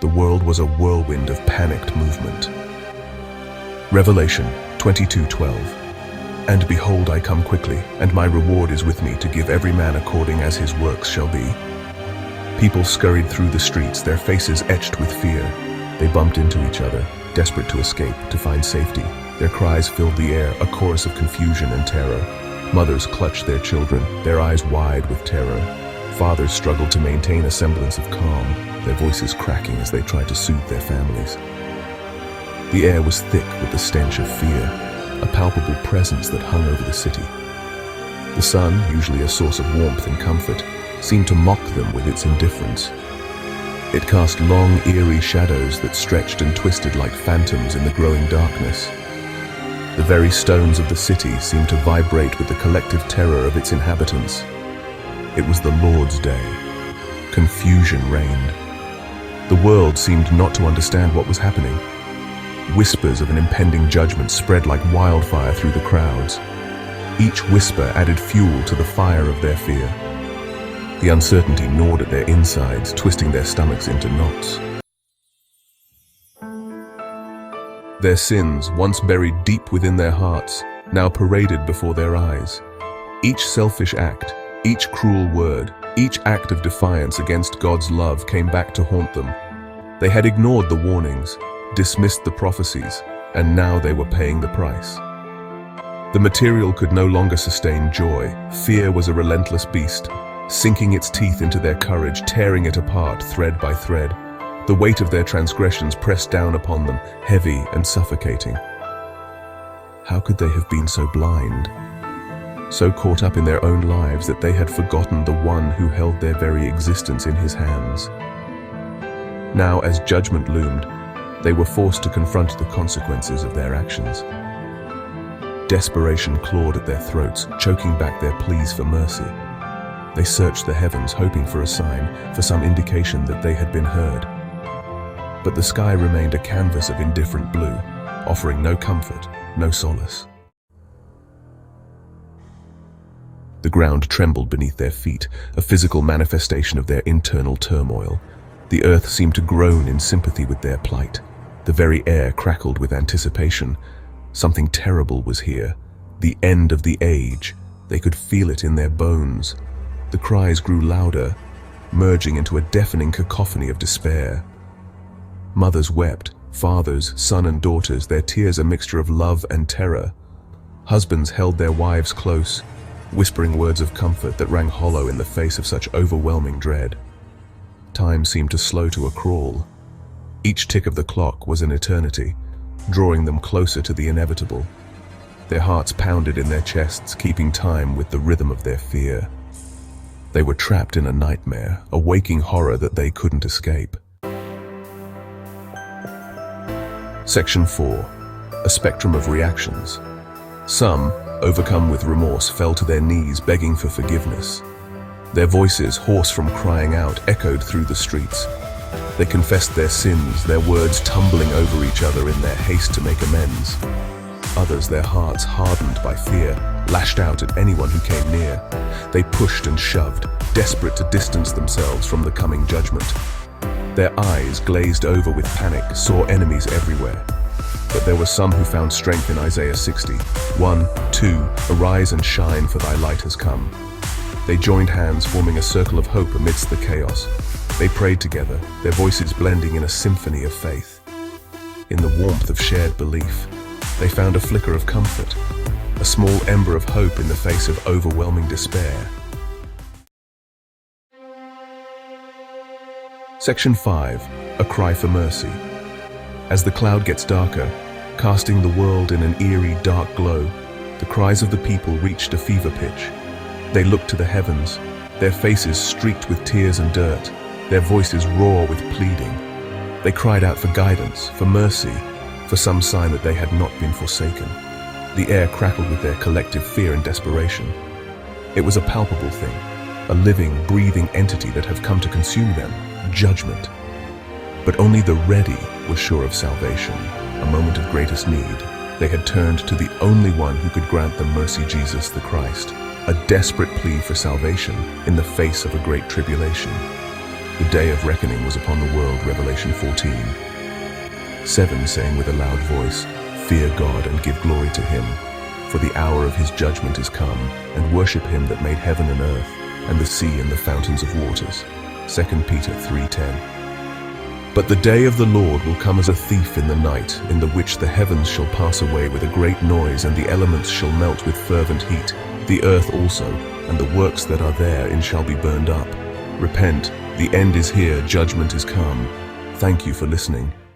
The world was a whirlwind of panicked movement. Revelation 22:12. And behold, I come quickly, and my reward is with me to give every man according as his works shall be. People scurried through the streets, their faces etched with fear. They bumped into each other, desperate to escape, to find safety. Their cries filled the air, a chorus of confusion and terror. Mothers clutched their children, their eyes wide with terror. Fathers struggled to maintain a semblance of calm, their voices cracking as they tried to soothe their families. The air was thick with the stench of fear, a palpable presence that hung over the city. The sun, usually a source of warmth and comfort, seemed to mock them with its indifference. It cast long, eerie shadows that stretched and twisted like phantoms in the growing darkness. The very stones of the city seemed to vibrate with the collective terror of its inhabitants. It was the Lord's day. Confusion reigned. The world seemed not to understand what was happening. Whispers of an impending judgment spread like wildfire through the crowds. Each whisper added fuel to the fire of their fear. The uncertainty gnawed at their insides, twisting their stomachs into knots. Their sins, once buried deep within their hearts, now paraded before their eyes. Each selfish act, each cruel word, each act of defiance against God's love came back to haunt them. They had ignored the warnings, dismissed the prophecies, and now they were paying the price. The material could no longer sustain joy. Fear was a relentless beast, sinking its teeth into their courage, tearing it apart thread by thread. The weight of their transgressions pressed down upon them, heavy and suffocating. How could they have been so blind? So caught up in their own lives that they had forgotten the one who held their very existence in his hands. Now, as judgment loomed, they were forced to confront the consequences of their actions. Desperation clawed at their throats, choking back their pleas for mercy. They searched the heavens, hoping for a sign, for some indication that they had been heard. But the sky remained a canvas of indifferent blue, offering no comfort, no solace. The ground trembled beneath their feet, a physical manifestation of their internal turmoil. The earth seemed to groan in sympathy with their plight. The very air crackled with anticipation. Something terrible was here. The end of the age. They could feel it in their bones. The cries grew louder, merging into a deafening cacophony of despair. Mothers wept, fathers, son and daughters, their tears a mixture of love and terror. Husbands held their wives close, whispering words of comfort that rang hollow in the face of such overwhelming dread. Time seemed to slow to a crawl. Each tick of the clock was an eternity, drawing them closer to the inevitable. Their hearts pounded in their chests, keeping time with the rhythm of their fear. They were trapped in a nightmare, a waking horror that they couldn't escape. Section 4. A spectrum of reactions. Some, overcome with remorse, fell to their knees begging for forgiveness. Their voices, hoarse from crying out, echoed through the streets. They confessed their sins, their words tumbling over each other in their haste to make amends. Others, their hearts hardened by fear, lashed out at anyone who came near. They pushed and shoved, desperate to distance themselves from the coming judgment. Their eyes, glazed over with panic, saw enemies everywhere. But there were some who found strength in Isaiah 60. 1, 2, arise and shine, for thy light has come. They joined hands, forming a circle of hope amidst the chaos. They prayed together, their voices blending in a symphony of faith. In the warmth of shared belief, they found a flicker of comfort, a small ember of hope in the face of overwhelming despair. Section 5. A cry for mercy. As the cloud gets darker, casting the world in an eerie, dark glow, the cries of the people reached a fever pitch. They looked to the heavens, their faces streaked with tears and dirt, their voices raw with pleading. They cried out for guidance, for mercy, for some sign that they had not been forsaken. The air crackled with their collective fear and desperation. It was a palpable thing, a living, breathing entity that had come to consume them, judgment. But only the ready were sure of salvation. A moment of greatest need, they had turned to the only one who could grant them mercy, Jesus the Christ, a desperate plea for salvation in the face of a great tribulation. The day of reckoning was upon the world, Revelation 14:7, saying with a loud voice, Fear God and give glory to him, for the hour of his judgment is come, and worship him that made heaven and earth, and the sea and the fountains of waters. 2 Peter 3:10. But the day of the Lord will come as a thief in the night, in the which the heavens shall pass away with a great noise, and the elements shall melt with fervent heat. The earth also, and the works that are therein shall be burned up. Repent, the end is here, judgment is come. Thank you for listening.